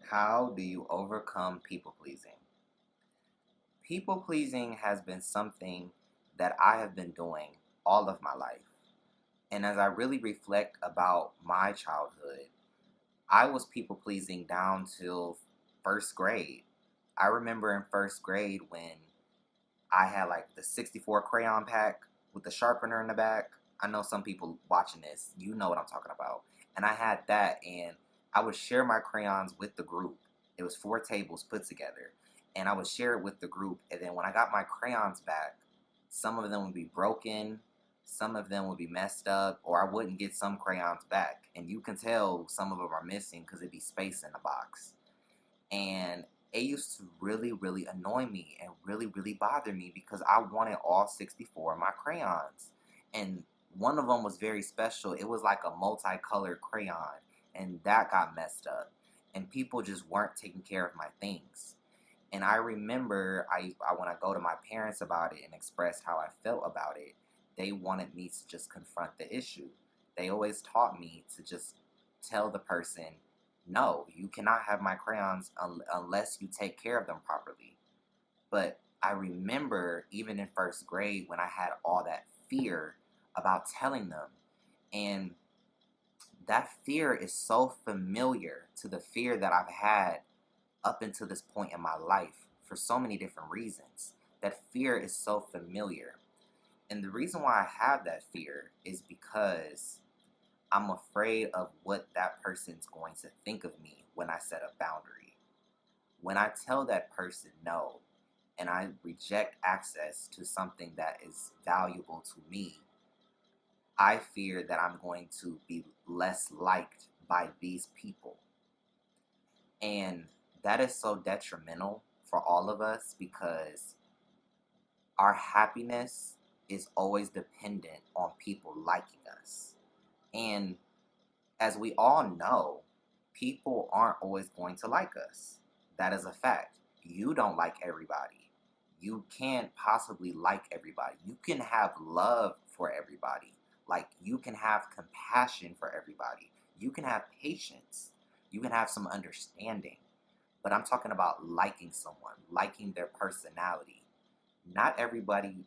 How do you overcome people pleasing? People pleasing has been something that I have been doing all of my life. And as I really reflect about my childhood, I was people pleasing down till first grade. I remember in first grade when I had like the 64 crayon pack with the sharpener in the back. I know some people watching this, you know what I'm talking about. And I had that, and I would share my crayons with the group. It was 4 tables put together, and I would share it with the group. And then when I got my crayons back, some of them would be broken, some of them would be messed up, or I wouldn't get some crayons back. And you can tell some of them are missing because it'd be space in the box. And it used to really, really annoy me and really, really bother me because I wanted all 64 of my crayons. And one of them was very special. It was like a multicolored crayon, and that got messed up. And people just weren't taking care of my things. And I remember I when I go to my parents about it and express how I felt about it, they wanted me to just confront the issue. They always taught me to just tell the person, no, you cannot have my crayons unless you take care of them properly. But I remember even in first grade when I had all that fear about telling them. And that fear is so familiar to the fear that I've had up until this point in my life for so many different reasons. That fear is so familiar. And the reason why I have that fear is because I'm afraid of what that person's going to think of me when I set a boundary. When I tell that person no and I reject access to something that is valuable to me, I fear that I'm going to be less liked by these people. And that is so detrimental for all of us because our happiness is always dependent on people liking us. And as we all know, people aren't always going to like us. That is a fact. You don't like everybody. You can't possibly like everybody. You can have love for everybody. Like, you can have compassion for everybody. You can have patience. You can have some understanding. But I'm talking about liking someone, liking their personality. Not everybody,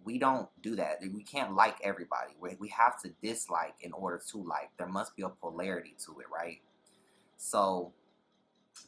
we don't do that. We can't like everybody. We have to dislike in order to like. There must be a polarity to it, right? So,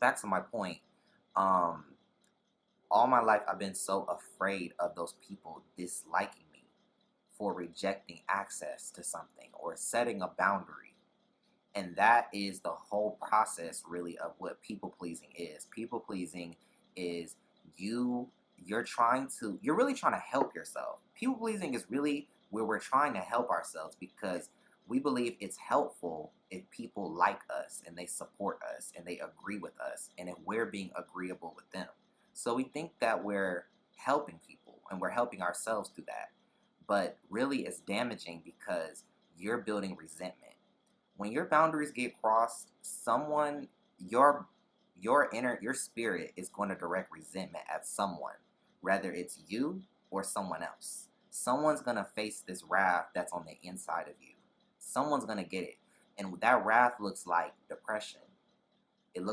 back to my point. Um, all my life, I've been so afraid of those people disliking me for rejecting access to something or setting a boundary. And that is the whole process, really, of what people pleasing is. People pleasing is you you're really trying to help yourself. People pleasing is really where we're trying to help ourselves because we believe it's helpful if people like us and they support us and they agree with us and if we're being agreeable with them. So we think that we're helping people and we're helping ourselves through that. But really it's damaging because you're building resentment. When your boundaries get crossed, someone your spirit is going to direct resentment at someone, whether it's you or someone else. Someone's going to face this wrath that's on the inside of you. Someone's going to get it. And that wrath looks like depression. It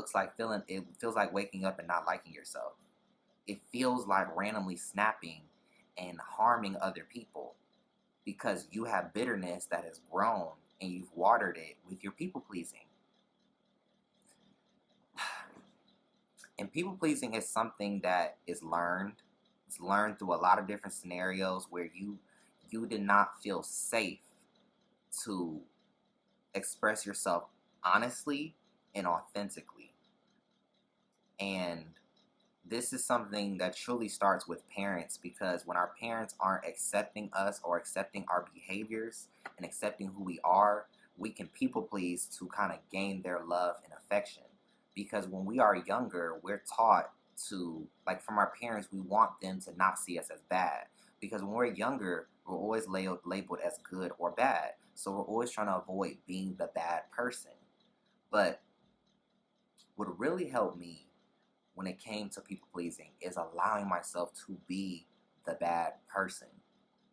feels like waking up and not liking yourself. It feels like randomly snapping and harming other people because you have bitterness that has grown and you've watered it with your people pleasing. And people pleasing is something that is learned. It's learned through a lot of different scenarios where you did not feel safe to express yourself honestly and authentically. And this is something that truly starts with parents because when our parents aren't accepting us or accepting our behaviors and accepting who we are, we can people please to kind of gain their love and affection. Because when we are younger, we're taught to, like from our parents, we want them to not see us as bad. Because when we're younger, we're always labeled as good or bad. So we're always trying to avoid being the bad person. But what really helped me when it came to people pleasing is allowing myself to be the bad person.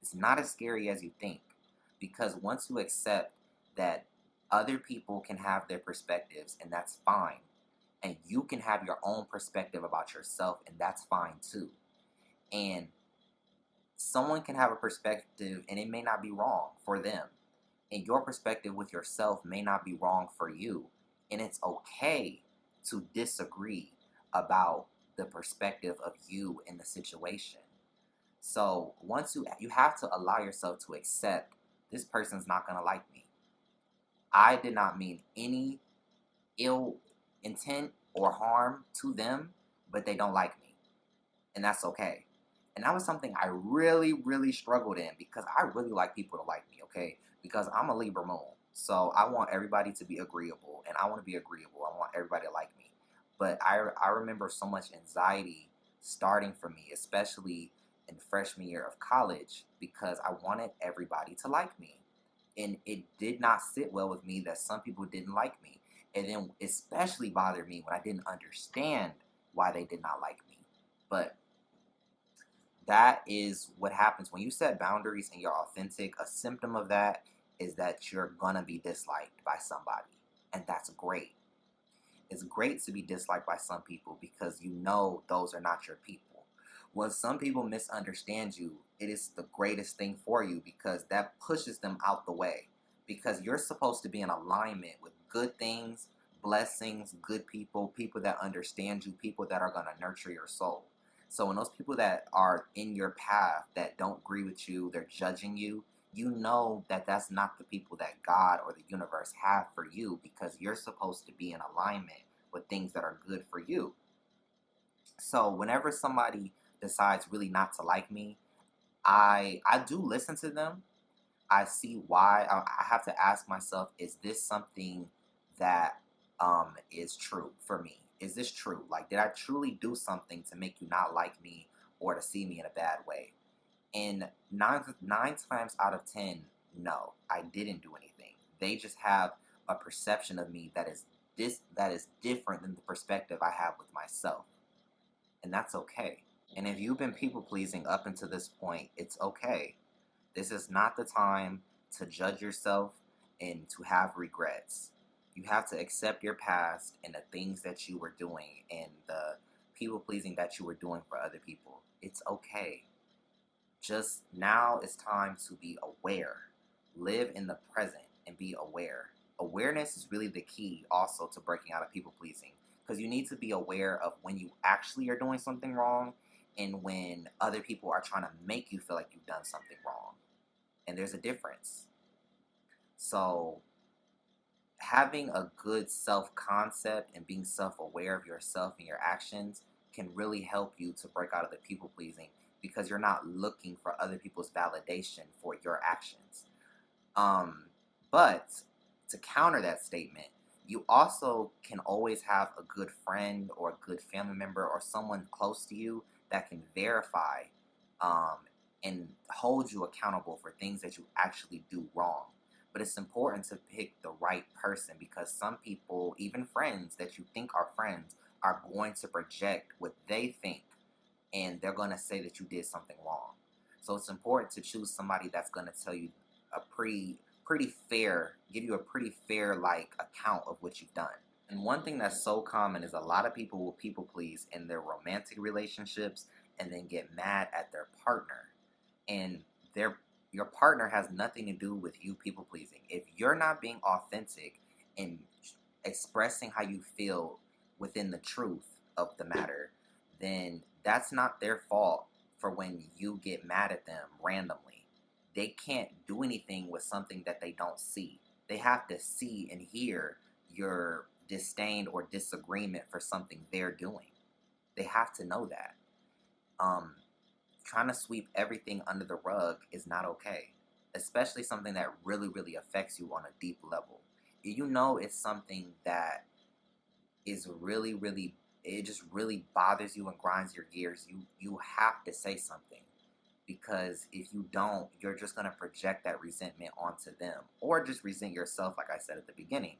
It's not as scary as you think because once you accept that other people can have their perspectives and that's fine, And you can have your own perspective about yourself, and that's fine too. And someone can have a perspective and it may not be wrong for them. And your perspective with yourself may not be wrong for you. And it's okay to disagree about the perspective of you in the situation. So once you have to allow yourself to accept this person's not gonna like me. I did not mean any ill intent or harm to them, but they don't like me. And that's okay. And that was something I really, really struggled in because I really like people to like me, okay? Because I'm a Libra moon. So I want everybody to be agreeable and I want to be agreeable. I want everybody to like me. But I remember so much anxiety starting for me, especially in freshman year of college, because I wanted everybody to like me. And it did not sit well with me that some people didn't like me. And then especially bothered me when I didn't understand why they did not like me. But that is what happens when you set boundaries and you're authentic. A symptom of that is that you're gonna be disliked by somebody, and that's great. It's great to be disliked by some people because you know those are not your people. When some people misunderstand you, it is the greatest thing for you because that pushes them out the way. Because you're supposed to be in alignment with good things, blessings, good people, people that understand you, people that are going to nurture your soul. So when those people that are in your path that don't agree with you, they're judging you, you know that that's not the people that God or the universe have for you because you're supposed to be in alignment with things that are good for you. So whenever somebody decides really not to like me, I do listen to them. I see why. I have to ask myself, is this something that is true for me? Is this true? Like, did I truly do something to make you not like me or to see me in a bad way? And nine times out of 10, no, I didn't do anything. They just have a perception of me that is different than the perspective I have with myself. And that's okay. And if you've been people pleasing up until this point, it's okay. This is not the time to judge yourself and to have regrets. You have to accept your past and the things that you were doing and the people pleasing that you were doing for other people. It's okay. Just now it's time to be aware. Live in the present and be aware. Awareness is really the key also to breaking out of people pleasing because you need to be aware of when you actually are doing something wrong and when other people are trying to make you feel like you've done something wrong. And there's a difference. So, having a good self concept and being self aware of yourself and your actions can really help you to break out of the people pleasing because you're not looking for other people's validation for your actions. Um, but to counter that statement, you also can always have a good friend or a good family member or someone close to you that can verify um, and hold you accountable for things that you actually do wrong. But it's important to pick the right person because some people, even friends that you think are friends, are going to project what they think and they're going to say that you did something wrong. So it's important to choose somebody that's going to tell you a pretty fair, give you a pretty fair like account of what you've done. And one thing that's so common is a lot of people will people please in their romantic relationships and then get mad at their partner. And their your partner has nothing to do with you people pleasing. If you're not being authentic and expressing how you feel within the truth of the matter, then that's not their fault for when you get mad at them randomly. They can't do anything with something that they don't see. They have to see and hear your disdain or disagreement for something they're doing. They have to know that. Um, Trying to sweep everything under the rug is not okay, especially something that really, really affects you on a deep level. You know, it's something that is really, really, it just really bothers you and grinds your gears. You have to say something because if you don't, you're just going to project that resentment onto them or just resent yourself, like I said at the beginning.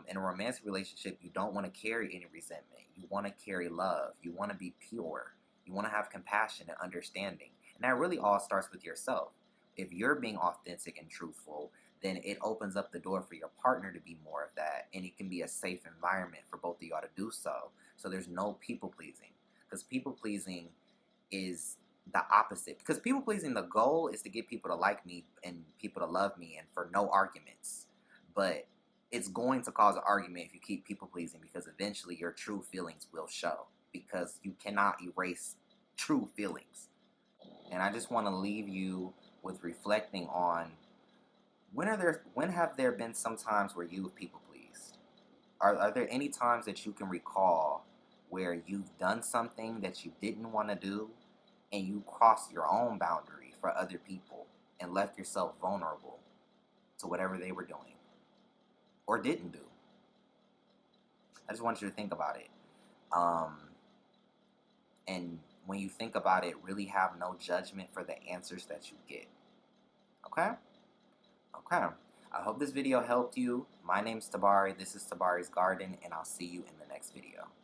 In a romantic relationship, you don't want to carry any resentment. You want to carry love. You want to be pure. You want to have compassion and understanding. And that really all starts with yourself. If you're being authentic and truthful, then it opens up the door for your partner to be more of that, and it can be a safe environment for both of y'all to do so. So there's no people pleasing, because people pleasing is the opposite. Because people pleasing, the goal is to get people to like me and people to love me, and for no arguments. But it's going to cause an argument if you keep people pleasing, because eventually your true feelings will show, because you cannot erase true feelings. And I just want to leave you with reflecting on, when have there been some times where you've people pleased? Are there any times that you can recall where you've done something that you didn't want to do, and you crossed your own boundary for other people and left yourself vulnerable to whatever they were doing or didn't do? I just want you to think about it. And when you think about it, really have no judgment for the answers that you get. Okay? Okay. I hope this video helped you. My name's Tabari. This is Tabari's Garden, and I'll see you in the next video.